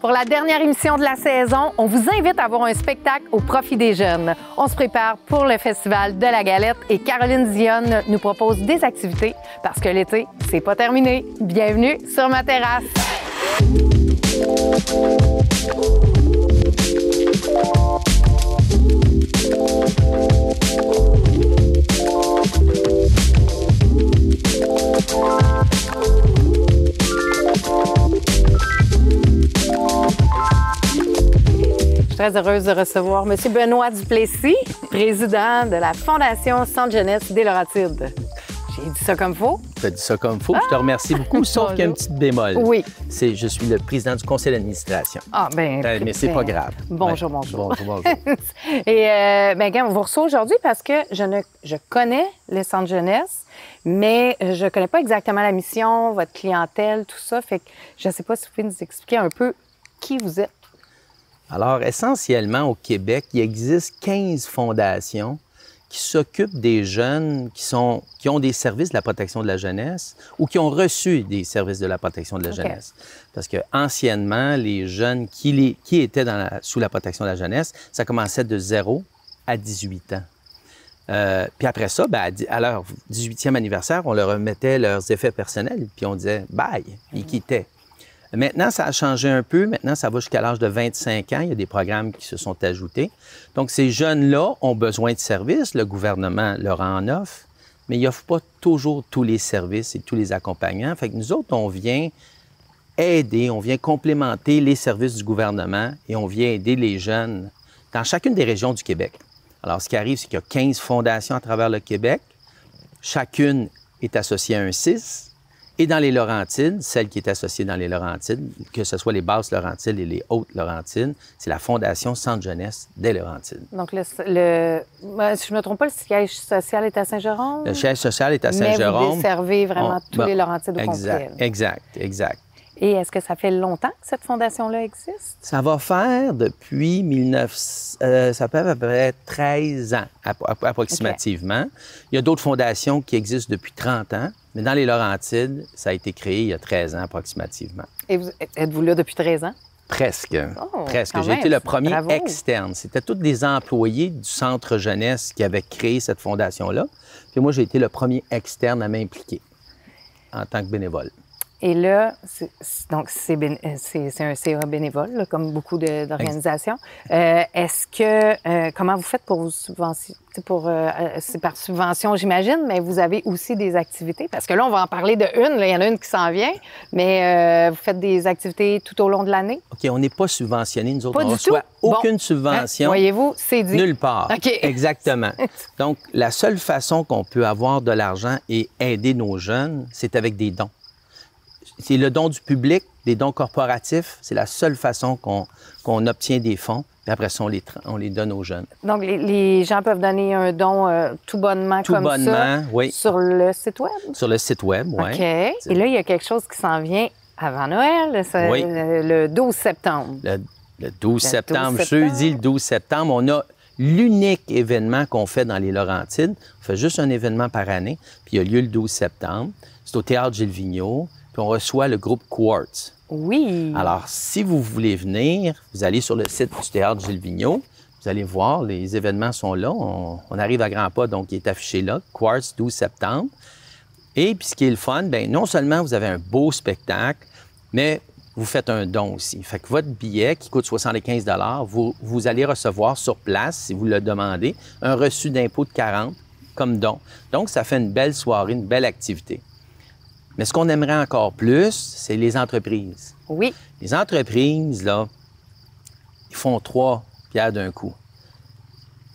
Pour la dernière émission de la saison, on vous invite à voir un spectacle au profit des jeunes. On se prépare pour le Festival de la Galette et Caroline Dionne nous propose des activités parce que l'été, c'est pas terminé. Bienvenue sur ma terrasse. Je suis très heureuse de recevoir M. Benoît Duplessis, président de la Fondation Centre Jeunesse des Laurentides. J'ai dit ça comme faux? Tu as dit ça comme faux. Je te remercie beaucoup, sauf qu'il y a une petite bémol. Oui. Je suis le président du conseil d'administration. Ah, bien. Mais c'est pas grave. Bonjour, ouais. bonjour. Bonjour. Et, bien, on vous reçoit aujourd'hui parce que je connais le Centre Jeunesse, mais je ne connais pas exactement la mission, votre clientèle, tout ça. Fait que je ne sais pas si vous pouvez nous expliquer un peu qui vous êtes. Alors, essentiellement, au Québec, il existe 15 fondations qui s'occupent des jeunes qui ont des services de la protection de la jeunesse ou qui ont reçu des services de la protection de la jeunesse. Parce que anciennement, les jeunes qui étaient sous la protection de la jeunesse, ça commençait de 0 à 18 ans. Puis après ça, à leur 18e anniversaire, on leur remettait leurs effets personnels, puis on disait « bye », ils quittaient. Maintenant, ça a changé un peu. Maintenant, ça va jusqu'à l'âge de 25 ans. Il y a des programmes qui se sont ajoutés. Donc, ces jeunes-là ont besoin de services. Le gouvernement leur en offre, mais il n'offre pas toujours tous les services et tous les accompagnants. Fait que nous autres, on vient aider, on vient complémenter les services du gouvernement et on vient aider les jeunes dans chacune des régions du Québec. Alors, ce qui arrive, c'est qu'il y a 15 fondations à travers le Québec. Chacune est associée à un CIS. Et dans les Laurentides, celle qui est associée dans les Laurentides, que ce soit les Basses Laurentides et les Hautes Laurentides, c'est la Fondation Centre Jeunesse des Laurentides. Donc, si je ne me trompe pas, le siège social est à Saint-Jérôme? Le siège social est à Saint-Jérôme. Mais vous desservez vraiment tous les Laurentides au complet. Exact. Et est-ce que ça fait longtemps que cette fondation-là existe? Ça va faire depuis ça fait à peu près 13 ans, approximativement. Okay. Il y a d'autres fondations qui existent depuis 30 ans, mais dans les Laurentides, ça a été créé il y a 13 ans approximativement. Et êtes-vous là depuis 13 ans? Presque. Presque. J'ai été le premier externe. C'était tous des employés du Centre Jeunesse qui avaient créé cette fondation-là. Puis moi, j'ai été le premier externe à m'impliquer en tant que bénévole. Et là, c'est un CA bénévole, là, comme beaucoup d'organisations. Est-ce que, comment vous faites pour vous subventionner? C'est par subvention, j'imagine, mais vous avez aussi des activités? Parce que là, on va en parler de une. Là, il y en a une qui s'en vient, mais vous faites des activités tout au long de l'année? OK, on n'est pas subventionné. Nous autres, on ne reçoit aucune subvention. Voyez-vous, c'est dit. Nulle part. OK. Exactement. Donc, la seule façon qu'on peut avoir de l'argent et aider nos jeunes, c'est avec des dons. C'est le don du public, des dons corporatifs. C'est la seule façon qu'on obtient des fonds. Puis après ça, on les donne aux jeunes. Donc, les gens peuvent donner un don tout bonnement comme ça? Tout bonnement, oui. Sur le site Web? Sur le site Web, oui. OK. Et là, il y a quelque chose qui s'en vient avant Noël, le 12 septembre. Le 12 septembre, jeudi le 12 septembre, on a l'unique événement qu'on fait dans les Laurentides. On fait juste un événement par année, puis il a lieu le 12 septembre. C'est au Théâtre Gilles Vigneault. Puis on reçoit le groupe Quartz. Oui. Alors, si vous voulez venir, vous allez sur le site du Théâtre Gilles Vigneault. Vous allez voir, les événements sont là. On arrive à grands pas, donc il est affiché là. Quartz, 12 septembre. Et puis, ce qui est le fun, bien, non seulement vous avez un beau spectacle, mais vous faites un don aussi. Fait que votre billet, qui coûte 75 vous allez recevoir sur place, si vous le demandez, un reçu d'impôt de 40 comme don. Donc, ça fait une belle soirée, une belle activité. Mais ce qu'on aimerait encore plus, c'est les entreprises. Oui. Les entreprises, là, ils font 3 pierres d'un coup.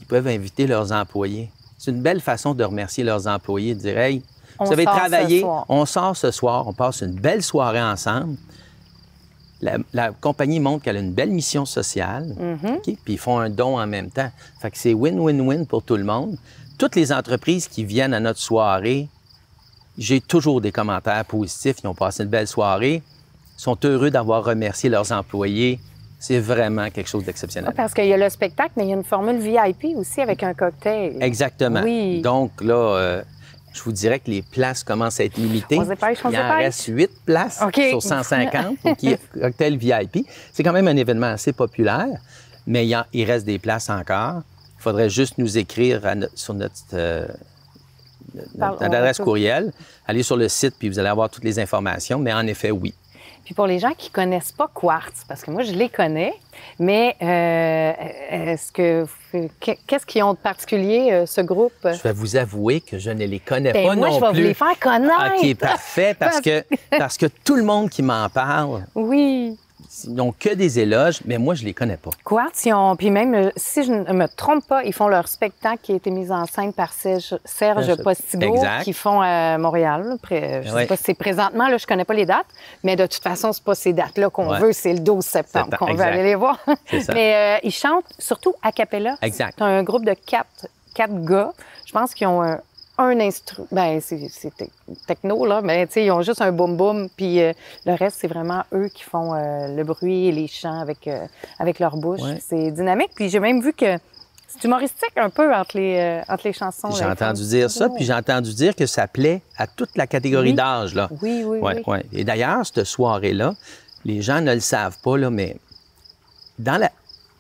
Ils peuvent inviter leurs employés. C'est une belle façon de remercier leurs employés, de dire « Hey, vous avez travaillé, on sort ce soir, on passe une belle soirée ensemble. » La compagnie montre qu'elle a une belle mission sociale, puis ils font un don en même temps. Fait que c'est win-win-win pour tout le monde. Toutes les entreprises qui viennent à notre soirée, j'ai toujours des commentaires positifs. Ils ont passé une belle soirée. Ils sont heureux d'avoir remercié leurs employés. C'est vraiment quelque chose d'exceptionnel. Parce qu'il y a le spectacle, mais il y a une formule VIP aussi avec un cocktail. Exactement. Oui. Donc là, je vous dirais que les places commencent à être limitées. On se dépêche, Il en reste 8 places sur 150 pour cocktail VIP. C'est quand même un événement assez populaire, mais il reste des places encore. Il faudrait juste nous écrire sur notre adresse courriel. Allez sur le site, puis vous allez avoir toutes les informations. Mais en effet, oui. Puis pour les gens qui ne connaissent pas Quartz, parce que moi, je les connais, mais qu'est-ce qu'ils ont de particulier, ce groupe? Je vais vous avouer que je ne les connais pas moi, non plus. Moi, je vais vous les faire connaître. OK, parfait, parce que tout le monde qui m'en parle... Oui. Ils n'ont que des éloges, mais moi, je ne les connais pas. Quartz, puis même, si je ne me trompe pas, ils font leur spectacle qui a été mis en scène par Serge Postigo, qui font à Montréal. Je ne sais pas si c'est présentement, là, je ne connais pas les dates, mais de toute façon, ce n'est pas ces dates-là qu'on veut, c'est le 12 septembre qu'on veut aller les voir. Mais ils chantent surtout a cappella. Exact. C'est un groupe de quatre gars. Je pense qu'ils ont un instrument, ben c'est techno, là, mais tu sais, ils ont juste un boom-boom, puis le reste, c'est vraiment eux qui font le bruit et les chants avec leur bouche. Ouais. C'est dynamique, puis j'ai même vu que c'est humoristique un peu entre les chansons. J'ai entendu dire ça, puis j'ai entendu dire que ça plaît à toute la catégorie d'âge, là. Oui. Et d'ailleurs, cette soirée-là, les gens ne le savent pas, là, mais dans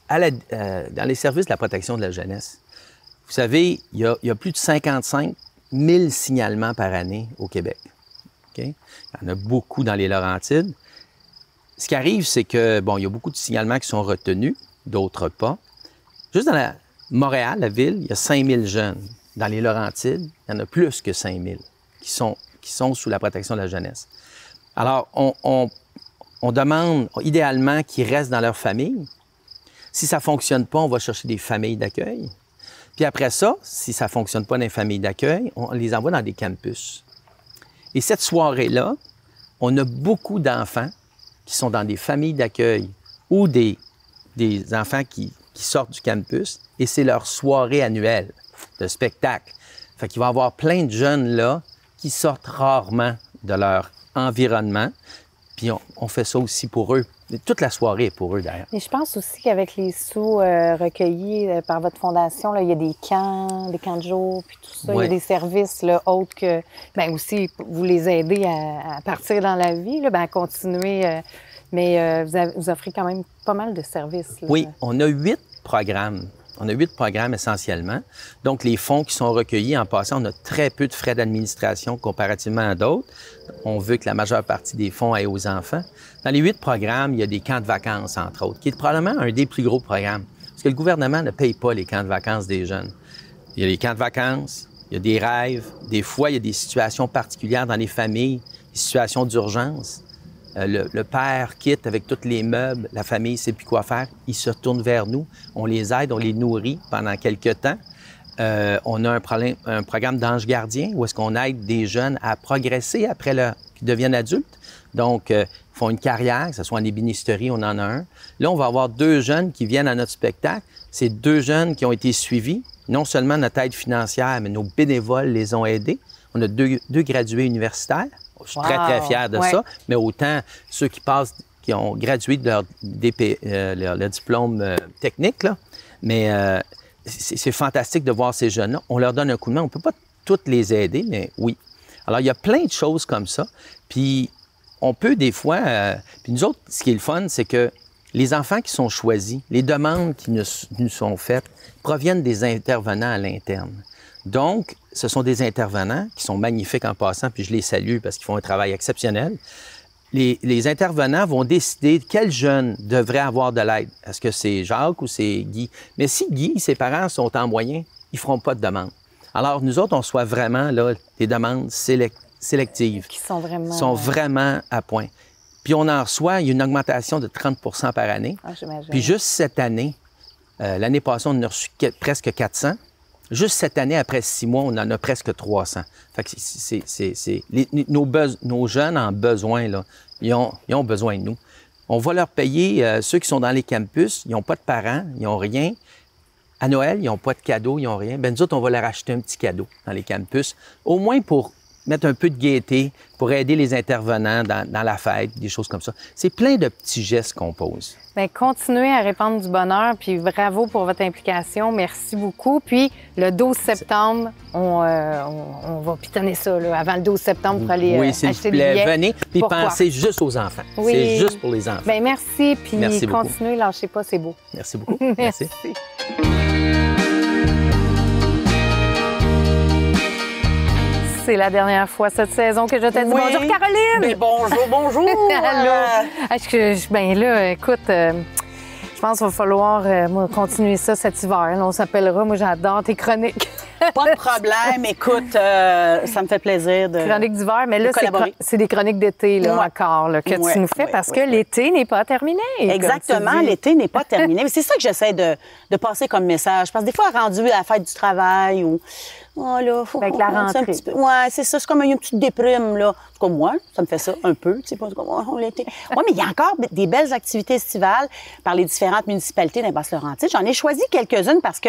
les services de la protection de la jeunesse, vous savez, il y a plus de 55 000 signalements par année au Québec. Okay? Il y en a beaucoup dans les Laurentides. Ce qui arrive, c'est que, bon, il y a beaucoup de signalements qui sont retenus, d'autres pas. Juste dans Montréal, la ville, il y a 5 000 jeunes. Dans les Laurentides, il y en a plus que 5 000 qui sont sous la protection de la jeunesse. Alors, on demande idéalement qu'ils restent dans leur famille. Si ça ne fonctionne pas, on va chercher des familles d'accueil. Puis après ça, si ça ne fonctionne pas dans les familles d'accueil, on les envoie dans des campus. Et cette soirée-là, on a beaucoup d'enfants qui sont dans des familles d'accueil ou des enfants qui sortent du campus, et c'est leur soirée annuelle de spectacle. Fait qu'il va y avoir plein de jeunes là qui sortent rarement de leur environnement, puis on fait ça aussi pour eux. Toute la soirée est pour eux, d'ailleurs. Et je pense aussi qu'avec les sous recueillis par votre fondation, là, il y a des camps de jour, puis tout ça. Oui. Il y a des services là, autres que... Bien aussi, vous les aidez à partir dans la vie, là, à continuer. Mais vous offrez quand même pas mal de services. Là. Oui, on a 8 programmes. On a 8 programmes essentiellement. Donc, les fonds qui sont recueillis, en passant, on a très peu de frais d'administration comparativement à d'autres. On veut que la majeure partie des fonds aille aux enfants. Dans les 8 programmes, il y a des camps de vacances, entre autres, qui est probablement un des plus gros programmes. Parce que le gouvernement ne paye pas les camps de vacances des jeunes. Il y a les camps de vacances, il y a des rêves. Des fois, il y a des situations particulières dans les familles, des situations d'urgence. Le père quitte avec tous les meubles, la famille ne sait plus quoi faire, il se retourne vers nous, on les aide, on les nourrit pendant quelques temps. On a un programme d'ange gardien où est-ce qu'on aide des jeunes à progresser après qu'ils deviennent adultes. Donc, ils font une carrière, que ce soit en ébénisterie, on en a un. Là, on va avoir 2 jeunes qui viennent à notre spectacle. C'est 2 jeunes qui ont été suivis. Non seulement notre aide financière, mais nos bénévoles les ont aidés. On a 2 gradués universitaires. Je suis très, très fier de ça. Mais autant ceux qui ont gradué de leur diplôme technique, là. Mais c'est fantastique de voir ces jeunes-là. On leur donne un coup de main. On ne peut pas toutes les aider, mais oui. Alors, il y a plein de choses comme ça. Puis, on peut des fois... puis nous autres, ce qui est le fun, c'est que les enfants qui sont choisis, les demandes qui nous sont faites, proviennent des intervenants à l'interne. Donc, ce sont des intervenants qui sont magnifiques en passant, puis je les salue parce qu'ils font un travail exceptionnel. Les intervenants vont décider quel jeune devrait avoir de l'aide. Est-ce que c'est Jacques ou c'est Guy? Mais si Guy et ses parents sont en moyen, ils ne feront pas de demande. Alors, nous autres, on reçoit vraiment là, des demandes sélectives. Qui sont vraiment... sont vraiment à point. Puis on en reçoit, il y a une augmentation de 30 % par année. Ah, j'imagine. Puis juste cette année, l'année passée, on en a reçu presque 400. Juste cette année, après 6 mois, on en a presque 300. Fait que nos jeunes en besoin, là, ils ont besoin de nous. On va leur payer, ceux qui sont dans les campus, ils n'ont pas de parents, ils n'ont rien. À Noël, ils n'ont pas de cadeau, ils n'ont rien. Bien, nous autres, on va leur acheter un petit cadeau dans les campus, au moins pour mettre un peu de gaieté, pour aider les intervenants dans la fête, des choses comme ça. C'est plein de petits gestes qu'on pose. Bien, continuez à répandre du bonheur, puis bravo pour votre implication. Merci beaucoup. Puis, le 12 septembre, on va pitonner ça, là, avant le 12 septembre pour aller oui, s'il vous acheter des plaît, billets. venez, puis Pourquoi? pensez juste aux enfants. Oui. C'est juste pour les enfants. Bien, merci, puis Merci beaucoup. continuez, lâchez pas, c'est beau. Merci beaucoup. Merci. C'est la dernière fois cette saison que je t'ai dit bonjour, Caroline! Mais bonjour! Allô! Bien là, écoute, je pense qu'il va falloir moi, continuer ça cet hiver. Là, on s'appellera. Moi, j'adore tes chroniques. Pas de problème. Écoute, ça me fait plaisir de Chroniques d'hiver, mais là, collaborer. c'est des chroniques d'été là, Ouais. encore là, que Ouais, tu nous fais ouais, parce ouais, que l'été n'est pas terminé. comme Exactement, tu dis. l'été n'est pas terminé. Mais c'est ça que j'essaie de passer comme message. Parce que des fois, rendu à la fête du travail ou... Oh là, faut Avec la c'est un rentrée. petit peu... Ouais, c'est ça. C'est comme une petite déprime, là. C'est comme moi, ça me fait ça un peu. Tu sais, pas comme l'été. Oui, mais il y a encore des belles activités estivales par les différentes municipalités dans les Basses-Laurentides. J'en ai choisi quelques-unes parce que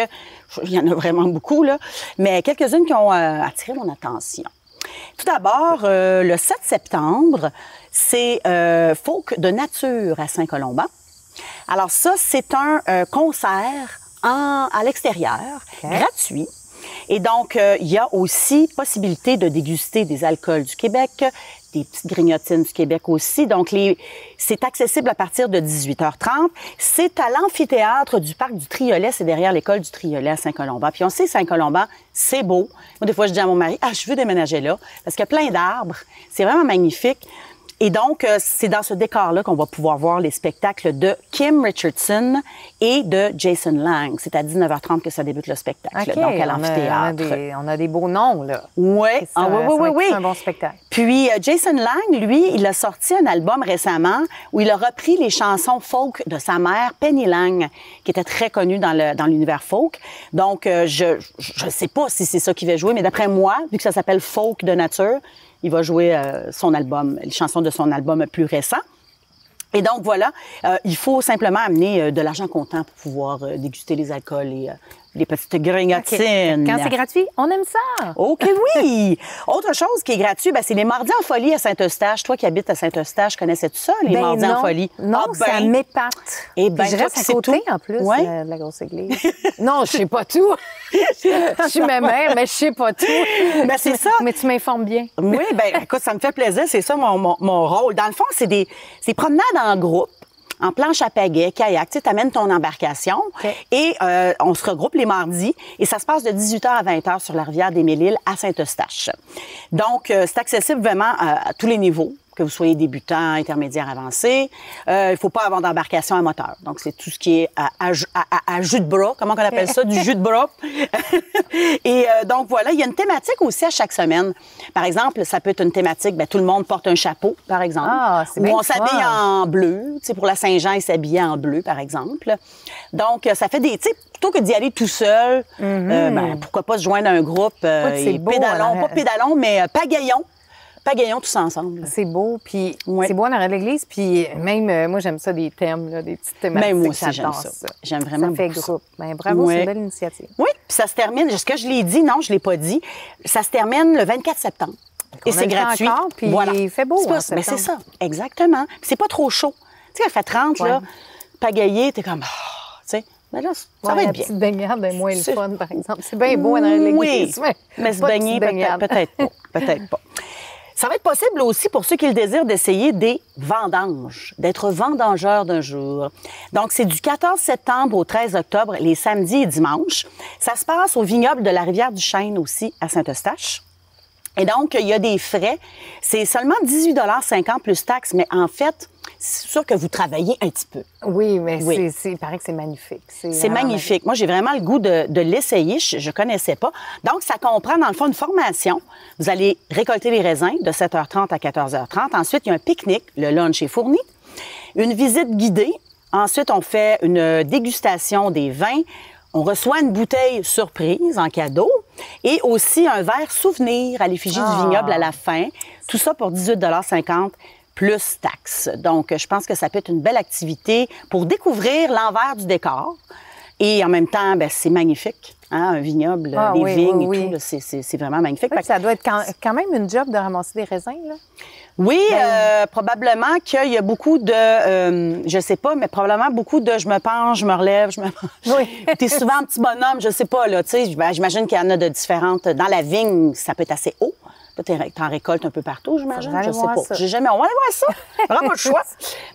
il y en a vraiment beaucoup, là. Mais quelques-unes qui ont attiré mon attention. Tout d'abord, le 7 septembre, c'est Folk de nature à Saint-Colomban. Alors ça, c'est un concert à l'extérieur, gratuit. Et donc, il y a aussi possibilité de déguster des alcools du Québec, des petites grignotines du Québec aussi. Donc, c'est accessible à partir de 18h30. C'est à l'amphithéâtre du Parc du Triolet. C'est derrière l'école du Triolet à Saint-Colomban. Puis on sait, Saint-Colomban, c'est beau. Moi, des fois, je dis à mon mari, je veux déménager là parce qu'il y a plein d'arbres. C'est vraiment magnifique. Et donc, c'est dans ce décor-là qu'on va pouvoir voir les spectacles de Kim Richardson et de Jason Lang. C'est à 19h30 que ça débute le spectacle, OK, donc à l'amphithéâtre. on a des beaux noms, là. Oui, oui. C'est un bon spectacle. Puis Jason Lang, lui, il a sorti un album récemment où il a repris les chansons folk de sa mère, Penny Lang, qui était très connue dans l'univers folk. Donc, je sais pas si c'est ça qu'il va jouer, mais d'après moi, vu que ça s'appelle Folk de nature, il va jouer son album, les chansons de son album plus récent. Et donc, voilà, il faut simplement amener de l'argent comptant pour pouvoir déguster les alcools et les petites grignotines. Quand c'est gratuit, on aime ça. OK, oui! Autre chose qui est gratuit, c'est les Mardis en folie à Saint-Eustache. Toi qui habites à Saint-Eustache, connaissais-tu ça, les Mardis en folie? Non, ça m'épate. Eh ben, Puis je toi, reste à c'est côté, tout. en plus, Ouais. de la grosse église. Non, je sais pas tout. Je suis ma mère, mais je sais pas tout. Ben, c'est ça. Mais tu m'informes bien. Oui, écoute, ça me fait plaisir. C'est ça mon rôle. Dans le fond, c'est promenade en groupe, en planche à pagaie, kayak. Tu amènes ton embarcation et on se regroupe les mardis et ça se passe de 18h à 20h sur la rivière des Mille-Îles à Saint-Eustache. Donc, c'est accessible vraiment à tous les niveaux, que vous soyez débutant, intermédiaire, avancé. Il faut pas avoir d'embarcation à moteur. Donc, c'est tout ce qui est à jus de bras. Comment on appelle ça? Du jus de bras. Et donc, voilà. Il y a une thématique aussi à chaque semaine. Par exemple, ça peut être une thématique, tout le monde porte un chapeau, par exemple. Ah, c'est Ou bien on le fun. s'habille en bleu. Tu sais, pour la Saint-Jean, ils s'habillaient en bleu, par exemple. Donc, ça fait des... Tu sais, plutôt que d'y aller tout seul, pourquoi pas se joindre à un groupe c'est et beau, pédalons, alors. pas pédalons, mais pagaillons. Pagaillons tous ensemble. C'est beau, puis Ouais. c'est beau en arrière de l'église, puis même, moi, j'aime ça, des thèmes, là, des petites thématiques. Même moi aussi, j'aime j'adore ça. J'aime vraiment Ça fait beaucoup ça. groupe. Ben, bravo, Ouais. c'est une belle initiative. Oui, puis ça se termine. Est-ce que je l'ai dit? Non, je l'ai pas dit. Ça se termine le 24 septembre. Et On a c'est le temps gratuit. encore, puis il fait beau C'est pas- en mais c'est septembre. ça, exactement. Puis c'est pas trop chaud. Tu sais, il fait 30, là, pagailler, t'es comme... tu sais, mais là, ça va la être bien. petite baignade est moins le C'est- fun, par exemple. C'est bien beau en arrière de l'église. Oui, mais se pas de baigner, petite baignade. peut-être pas. Peut-être pas. Ça va être possible aussi pour ceux qui le désirent d'essayer des vendanges, d'être vendangeur d'un jour. Donc, c'est du 14 septembre au 13 octobre, les samedis et dimanches. Ça se passe au vignoble de la Rivière-du-Chêne aussi, à Saint-Eustache. Et donc, il y a des frais. C'est seulement 18,50 plus taxes, mais en fait, c'est sûr que vous travaillez un petit peu. Oui, mais Oui. il paraît que c'est magnifique. C'est vraiment magnifique. Moi, j'ai vraiment le goût de l'essayer. Je connaissais pas. Donc, ça comprend, dans le fond, une formation. Vous allez récolter les raisins de 7h30 à 14h30. Ensuite, il y a un pique-nique. Le lunch est fourni. Une visite guidée. Ensuite, on fait une dégustation des vins. On reçoit une bouteille surprise en cadeau et aussi un verre souvenir à l'effigie du vignoble à la fin. Tout ça pour 18,50 plus taxes. Donc, je pense que ça peut être une belle activité pour découvrir l'envers du décor. Et en même temps, ben, c'est magnifique. Hein, un vignoble, les vignes et tout, c'est vraiment magnifique. Oui, ça doit être quand même une job de ramasser des raisins, là. Oui, probablement qu'il y a beaucoup de, je sais pas, mais probablement beaucoup de je me penche, je me relève, je me penche. Oui. T'es souvent un petit bonhomme, je sais pas, là, tu sais, j'imagine qu'il y en a de différentes. Dans la vigne, ça peut être assez haut. T'en récoltes un peu partout, j'imagine. Je sais pas. J'ai jamais. On va aller voir ça. Vraiment pas le choix.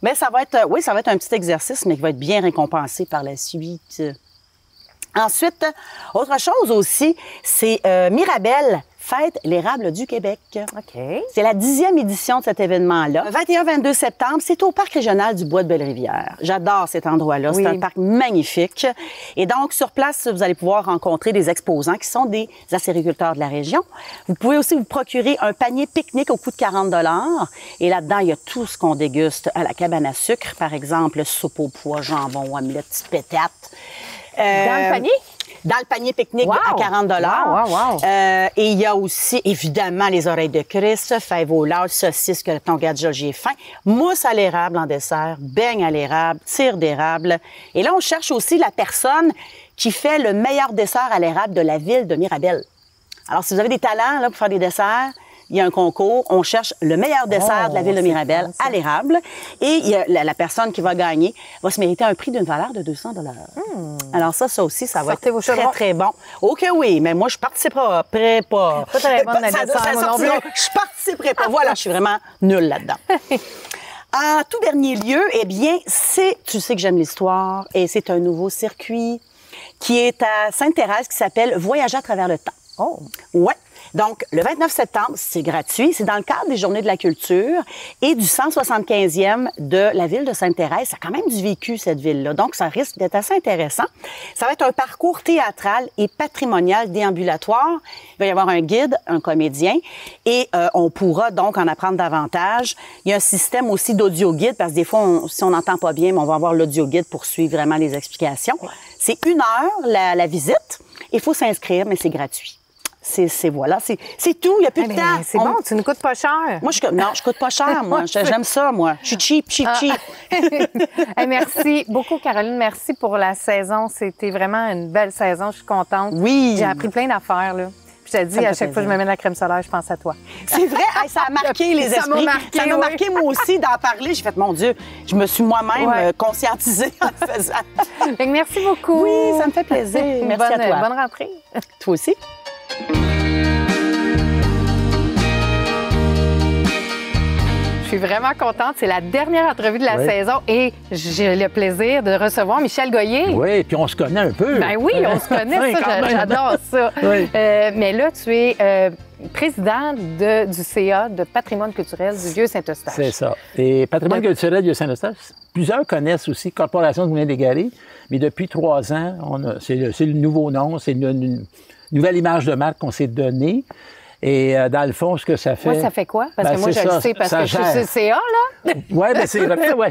Mais ça va être, oui, ça va être un petit exercice, mais qui va être bien récompensé par la suite. Ensuite, autre chose aussi, c'est Mirabelle fête l'érable du Québec. OK. C'est la 10e édition de cet événement-là. Le 21-22 septembre, c'est au Parc régional du Bois de Belle-Rivière. J'adore cet endroit-là. Oui. C'est un parc magnifique. Et donc, sur place, vous allez pouvoir rencontrer des exposants qui sont des acériculteurs de la région. Vous pouvez aussi vous procurer un panier pique-nique au coût de 40 $. Et là-dedans, il y a tout ce qu'on déguste à la cabane à sucre. Par exemple, soupe aux pois, jambon, omelette, petites pétates. Dans le panier? Dans le panier pique-nique à 40 $. Wow. Et il y a aussi, évidemment, les oreilles de Christ, fèves au lard, saucisses, que ton gars déjà, j'ai faim, mousse à l'érable en dessert, beignes à l'érable, tire d'érable. Et là, on cherche aussi la personne qui fait le meilleur dessert à l'érable de la ville de Mirabelle. Alors, si vous avez des talents là, pour faire des desserts, il y a un concours. On cherche le meilleur dessert de la ville de Mirabelle à l'érable. Et il y a la personne qui va gagner va se mériter un prix d'une valeur de 200 $. Alors ça aussi, ça va être très, très bon. OK, oui, mais moi, je participerai pas. Pas très bonne non plus. Je participerai pas. Voilà, je suis vraiment nulle là-dedans. En tout dernier lieu, eh bien, tu sais que j'aime l'histoire, et c'est un nouveau circuit qui est à Sainte-Thérèse qui s'appelle Voyager à travers le temps. Oh! Ouais. Donc, le 29 septembre, c'est gratuit. C'est dans le cadre des Journées de la culture et du 175e de la ville de Sainte-Thérèse. Ça a quand même du vécu, cette ville-là. Donc, ça risque d'être assez intéressant. Ça va être un parcours théâtral et patrimonial déambulatoire. Il va y avoir un guide, un comédien, et on pourra donc en apprendre davantage. Il y a un système aussi d'audio-guide, parce que des fois, si on n'entend pas bien, on va avoir l'audio-guide pour suivre vraiment les explications. C'est 1 heure, la visite. Il faut s'inscrire, mais c'est gratuit. Voilà, c'est tout, il n'y a plus de temps. C'est bon, tu ne coûtes pas cher. Moi, je coûte pas cher, moi. J'aime ça, moi. Je suis cheap. Hey, merci beaucoup, Caroline. Merci pour la saison. C'était vraiment une belle saison. Je suis contente. Oui. J'ai appris plein d'affaires, là. Puis je te dis, à chaque fois que je me mets de la crème solaire, je pense à toi. C'est vrai, ça a marqué les esprits. Ça m'a marqué, moi aussi, d'en parler. J'ai fait, mon Dieu, je me suis moi-même conscientisée en le faisant. Merci beaucoup. Oui, ça me fait plaisir. Merci à toi. Bonne rentrée. Toi aussi. Je suis vraiment contente. C'est la dernière entrevue de la saison et j'ai le plaisir de recevoir Michel Goyer. Oui, puis on se connaît un peu. Ben oui, on se connaît, oui, ça, j'adore ça. Oui. Mais là, tu es président du CA de patrimoine culturel du Vieux-Saint-Eustache. C'est ça. Et patrimoine culturel du Vieux-Saint-Eustache, plusieurs connaissent aussi Corporation de Moulins-des-Garrets, mais depuis 3 ans, c'est le nouveau nom, c'est une nouvelle image de marque qu'on s'est donnée. Et dans le fond, ce que ça fait... Moi, ça fait quoi? Parce que moi, je le sais, parce que je suis CA, là. Oui, bien, c'est vrai, oui.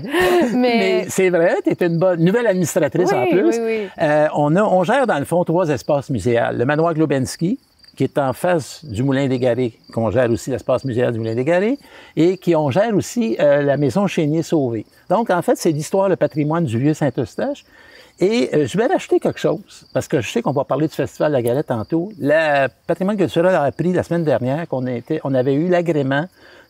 Mais c'est vrai, tu es une nouvelle administratrice en plus. Oui. On gère, dans le fond, 3 espaces muséals. Le manoir Globensky, qui est en face du Moulin des Garrets, qu'on gère aussi l'espace muséal du Moulin des Garrets, et on gère aussi la maison Chénier-Sauvé. Donc, en fait, c'est l'histoire, le patrimoine du Vieux-Saint-Eustache. Et je vais racheter quelque chose, parce que je sais qu'on va parler du Festival de la Galette tantôt. Le patrimoine culturel a appris la semaine dernière qu'on avait eu l'agrément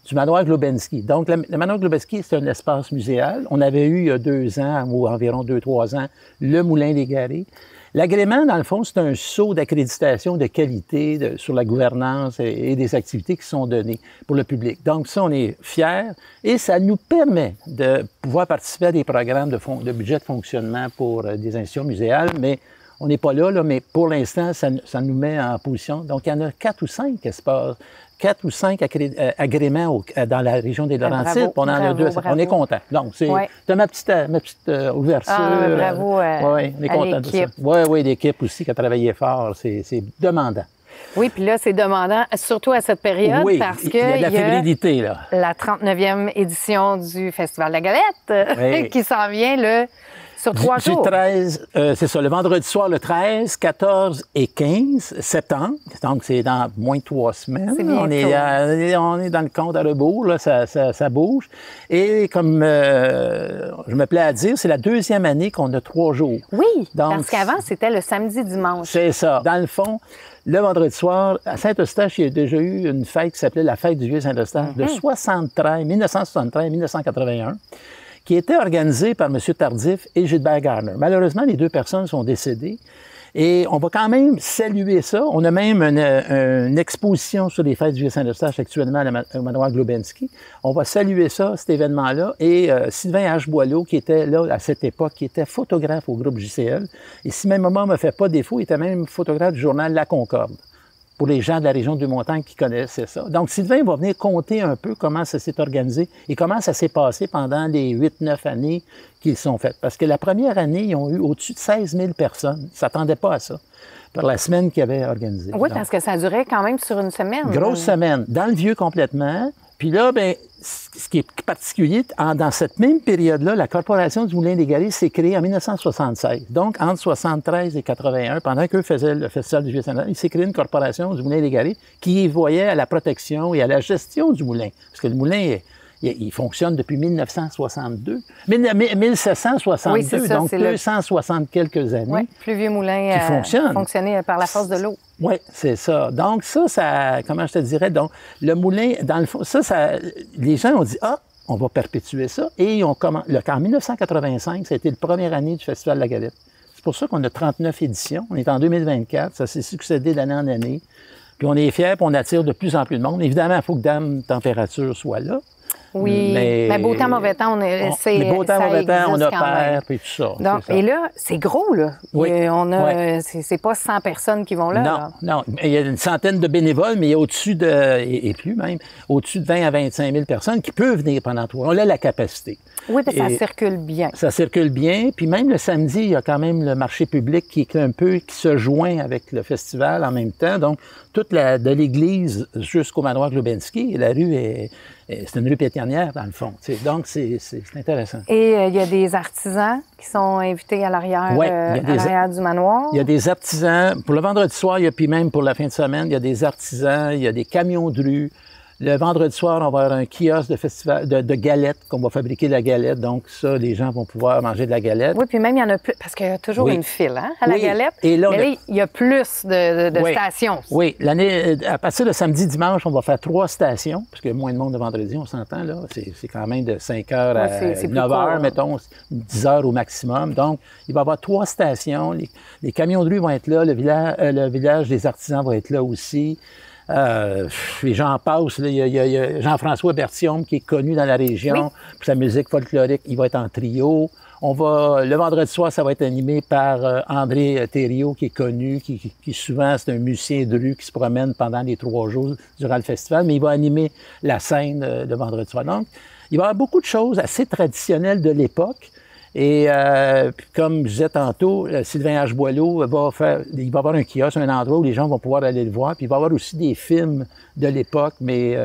du manoir Globensky. Donc, le manoir Globensky, c'est un espace muséal. On avait eu il y a 2 ans, ou environ 2-3 ans, le Moulin des Garrets. L'agrément, dans le fond, c'est un sceau d'accréditation de qualité sur la gouvernance et des activités qui sont données pour le public. Donc, ça, on est fiers et ça nous permet de pouvoir participer à des programmes de budget de fonctionnement pour des institutions muséales, mais on n'est pas là, mais pour l'instant, ça nous met en position. Donc, il y en a 4 ou 5 espaces. 4 ou 5 agréments dans la région des Laurentides. On en a 2. On est content. Donc, c'est ma petite ouverture. Bravo oui, on est content de ça. Oui, l'équipe aussi qui a travaillé fort. C'est demandant. Oui, puis là, c'est demandant, surtout à cette période, parce qu'il y a de la fébrilité, là. La 39e édition du Festival de la Galette qui s'en vient le Sur 3 jours? 13, c'est ça, le vendredi soir, le 13, 14 et 15 septembre. Donc, c'est dans moins de 3 semaines. C'est bientôt. On est dans le compte à rebours, là, ça bouge. Et comme je me plais à dire, c'est la 2e année qu'on a 3 jours. Oui, Donc, parce qu'avant, c'était le samedi-dimanche. C'est ça. Dans le fond, le vendredi soir, à Saint-Eustache, il y a déjà eu une fête qui s'appelait la Fête du Vieux-Saint-Eustache de 1973-1981, qui était organisée par M. Tardif et Gilbert Garner. Malheureusement, les 2 personnes sont décédées. Et on va quand même saluer ça. On a même une exposition sur les fêtes du Vieux-Saint-Eustache actuellement au manoir Globensky. On va saluer ça, cet événement-là. Et Sylvain H. Boileau, qui était là à cette époque, qui était photographe au groupe JCL. Et si même moment ne me fait pas défaut, il était même photographe du journal La Concorde, pour les gens de la région de Montagne qui connaissaient ça. Donc, Sylvain va venir compter un peu comment ça s'est organisé et comment ça s'est passé pendant les 8-9 années qu'ils sont faites. Parce que la première année, ils ont eu au-dessus de 16 000 personnes. Ils ne s'attendaient pas à ça, par la semaine qu'ils avaient organisée. Oui, Donc, parce que ça durait quand même sur une semaine. grosse semaine, dans le vieux complètement. Puis là, bien, ce qui est particulier, dans cette même période-là, la Corporation du Moulin des Garrets s'est créée en 1976. Donc, entre 73 et 81, pendant qu'eux faisaient le Festival du Vieux-Saint-Eustache, il s'est créé une Corporation du Moulin des Garrets qui voyait à la protection et à la gestion du moulin. Parce que le moulin, il fonctionne depuis 1962. 1762, Oui, c'est ça, donc 260 quelques années. Oui, plus vieux moulin fonctionnait par la force de l'eau. Oui, c'est ça. Donc, ça, comment je te dirais, donc, le moulin, dans le fond, les gens ont dit, on va perpétuer ça. Et en 1985, ça a été la première année du Festival de la Galette. C'est pour ça qu'on a 39 éditions. On est en 2024. Ça s'est succédé d'année en année. Puis on est fiers, puis on attire de plus en plus de monde. Évidemment, il faut que Dame Température soit là. Oui, mais beau temps, mauvais temps, c'est beau temps, mauvais temps, on opère, puis tout ça. Donc, et là, c'est gros, là. Oui. C'est pas 100 personnes qui vont là. Non. Il y a une centaine de bénévoles, mais il y a au-dessus et plus même, au-dessus de 20 à 25 000 personnes qui peuvent venir pendant 3 jours. On a la capacité. Oui, puis ça circule bien. Ça circule bien. Puis même le samedi, il y a quand même le marché public qui se joint avec le festival en même temps. Donc, de l'église jusqu'au manoir Globensky, la rue c'est une rue piétonnière, dans le fond. Donc, c'est intéressant. Et il y a des artisans qui sont invités à l'arrière du manoir. Il y a des artisans. Pour le vendredi soir, puis même pour la fin de semaine, il y a des artisans, il y a des camions de rue. Le vendredi soir, on va avoir un kiosque de festival de galettes, qu'on va fabriquer de la galette. Donc, ça, les gens vont pouvoir manger de la galette. Oui, puis même, il y en a plus, parce qu'il y a toujours une file à la galette. Et là, mais là, il y a plus de stations. Oui, à partir de samedi, dimanche, on va faire 3 stations, parce qu'il y a moins de monde le vendredi, on s'entend, là. C'est quand même de 5 h à 9 h, mettons, 10 h au maximum. Donc, il va y avoir 3 stations. Les camions de rue vont être là, le village des artisans va être là aussi. Les gens passent. Il y a Jean-François Berthiaume qui est connu dans la région pour sa musique folklorique. Il va être en trio. Le vendredi soir, ça va être animé par André Thériault, qui est connu, qui souvent, c'est un musicien de rue qui se promène pendant les 3 jours durant le festival, mais il va animer la scène le vendredi soir. Donc, il va y avoir beaucoup de choses assez traditionnelles de l'époque. Et comme je disais tantôt, Sylvain H. Boileau il va avoir un kiosque, un endroit où les gens vont pouvoir aller le voir. Puis il va y avoir aussi des films de l'époque, mais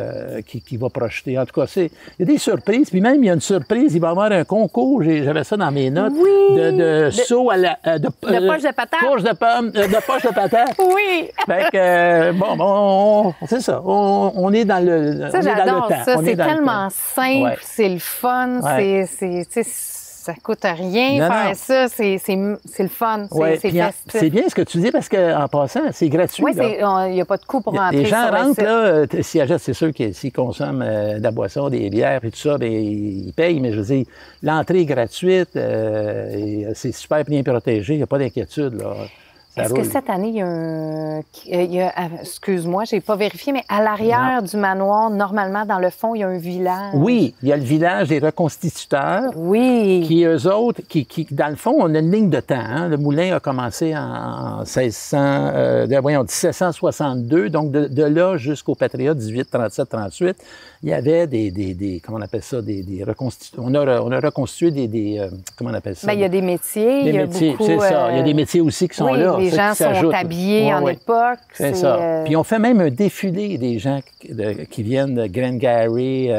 qui va projeter. En tout cas, il y a des surprises. Puis même, il y a une surprise, il va y avoir un concours, j'avais ça dans mes notes, de saut à la... de poche de patate. De poche de patate. Oui! Fait que, c'est ça. On est dans le Ça, j'adore ça. C'est tellement simple, ouais. C'est le fun, ça coûte rien faire ça, c'est le fun, c'est festif. C'est bien ce que tu dis parce qu'en passant, c'est gratuit. Oui, il n'y a pas de coût pour rentrer. Les gens rentrent, là, s'ils achètent, c'est sûr que s'ils consomment de la boisson, des bières et tout ça, bien, ils payent, mais je veux dire, l'entrée est gratuite, et c'est super bien protégé, il n'y a pas d'inquiétude, là. Est-ce que cette année, il y a excuse-moi, j'ai pas vérifié, mais à l'arrière du manoir, normalement, dans le fond, il y a un village. Oui, il y a le village des reconstituteurs. Oui. Qui, eux autres, qui dans le fond, on a une ligne de temps. Hein? Le moulin a commencé en 1762, donc de là jusqu'au Patriote, 1837-38, il y avait des comment on appelle ça, des reconstitutions. On a reconstitué comment on appelle ça? Bien, il y a des métiers. Il y a beaucoup... C'est ça. Il y a des métiers aussi qui sont là. les gens qui s'ajoute. sont habillés en époque. C'est ça. Puis on fait même un défilé des gens qui viennent de Glengarry.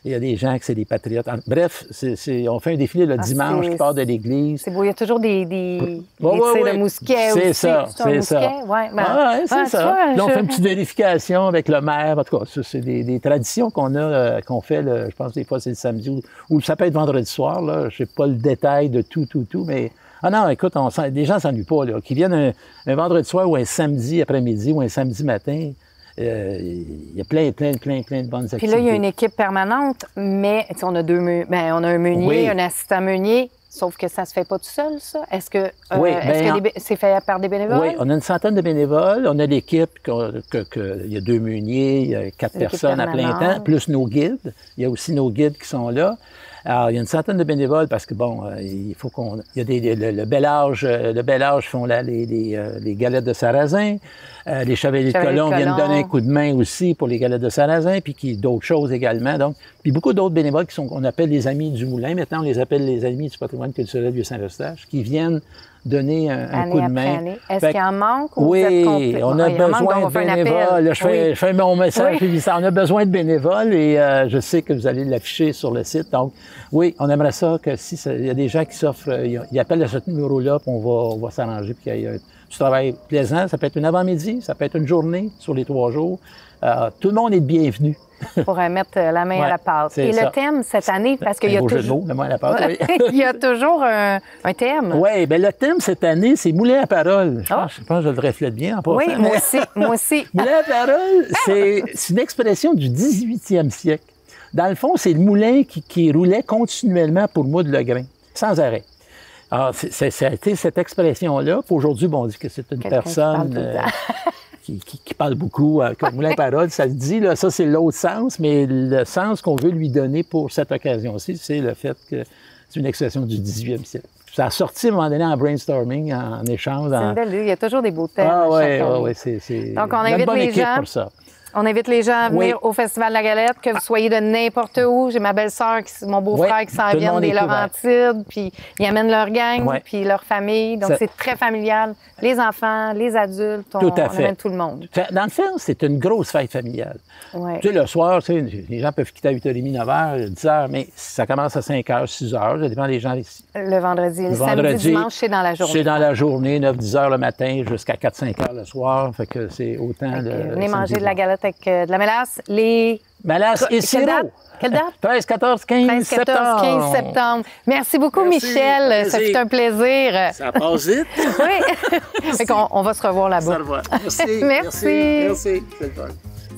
Il y a des gens qui c'est des patriotes. Bref, on fait un défilé le dimanche qui part de l'église. C'est beau. Il y a toujours des tirs de mousquet aussi. C'est ça, c'est ça. Ouais, c'est ça. Là, on fait une petite vérification avec le maire. En tout cas, c'est des traditions qu'on fait, je pense des fois c'est le samedi ou ça peut être vendredi soir. Là. Je sais pas le détail de tout, mais... Ah non, écoute, les gens ne s'ennuient pas. Là. Qu'ils viennent un vendredi soir ou un samedi après-midi ou un samedi matin, il y a plein de bonnes activités. Puis là, il y a une équipe permanente, mais on a on a un meunier, un assistant meunier, sauf que ça se fait pas tout seul, ça. Est-ce que c'est fait par des bénévoles? Oui, on a une centaine de bénévoles. On a l'équipe, il y a 2 meuniers, il y a 4 personnes à plein temps, plus nos guides. Il y a aussi nos guides qui sont là. Alors, il y a une centaine de bénévoles parce que, il faut qu'on... Il y a le bel âge font là les galettes de sarrasin. Les chevaliers de Colomb viennent donner un coup de main aussi pour les galettes de sarrasin, puis d'autres choses également. Donc, puis beaucoup d'autres bénévoles qu'on appelle les Amis du Moulin. Maintenant, on les appelle les Amis du patrimoine culturel du Saint-Eustache, qui viennent donner un coup de main. Est-ce qu'il en manque? Ou oui, on a besoin de bénévoles. Là, je fais mon message. On a besoin de bénévoles et je sais que vous allez l'afficher sur le site. Donc, oui, on aimerait ça que il y a des gens qui s'offrent, ils appellent à ce numéro-là, puis on va s'arranger, puis qu'il y ait du travail plaisant. Ça peut être une avant-midi, ça peut être une journée sur les 3 jours. Tout le monde est bienvenu. Pour mettre la main à la pâte. Et le thème cette année, parce qu'il y a toujours... la main à la pâte, oui. Il y a toujours un thème. Oui, bien le thème cette année, c'est Moulin à parole. Je pense que je le reflète bien en passant. Oui, moi aussi. Moulin à parole, c'est une expression du 18e siècle. Dans le fond, c'est le moulin qui roulait continuellement pour moudre le grain, sans arrêt. Alors, ça a été cette expression-là. Aujourd'hui, on dit que c'est une personne... Qui parle beaucoup, comme Moulin à parole, ça se dit, là, ça c'est l'autre sens, mais le sens qu'on veut lui donner pour cette occasion-ci, c'est le fait que c'est une expression du 18e siècle. Ça a sorti à un moment donné en brainstorming, en échange. C'est une belle idée, il y a toujours des beaux thèmes. Ah oui, c'est donc on invite les gens pour ça. On invite les gens à venir au Festival de la Galette, que vous soyez de n'importe où. J'ai ma belle-sœur, mon beau-frère qui s'en viennent des Laurentides, puis ils amènent leur gang, puis leur famille. Donc, c'est très familial. Les enfants, les adultes, on amène tout le monde. Dans le fond, c'est une grosse fête familiale. Tu sais, le soir, les gens peuvent quitter à 8h30, 9h, 10h, mais ça commence à 5h, 6h, ça dépend des gens ici. Le vendredi. Le samedi, dimanche, c'est dans la journée. C'est dans la journée, 9-10 h le matin jusqu'à 4-5 h le soir. Fait que c'est autant venez manger de la galette avec de la mélasse. Mélasse et sirop. Quelle date? 13, 14, 15 septembre. 15 septembre. Merci beaucoup, Michel. Merci. Ça fut un plaisir. Ça passe vite. Oui. Fait qu'on va se revoir là-bas. Ça revoit. Merci. Merci.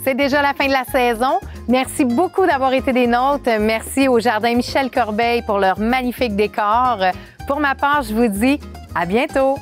C'est déjà la fin de la saison. Merci beaucoup d'avoir été des nôtres. Merci au Jardin Michel Corbeil pour leur magnifique décor. Pour ma part, je vous dis à bientôt.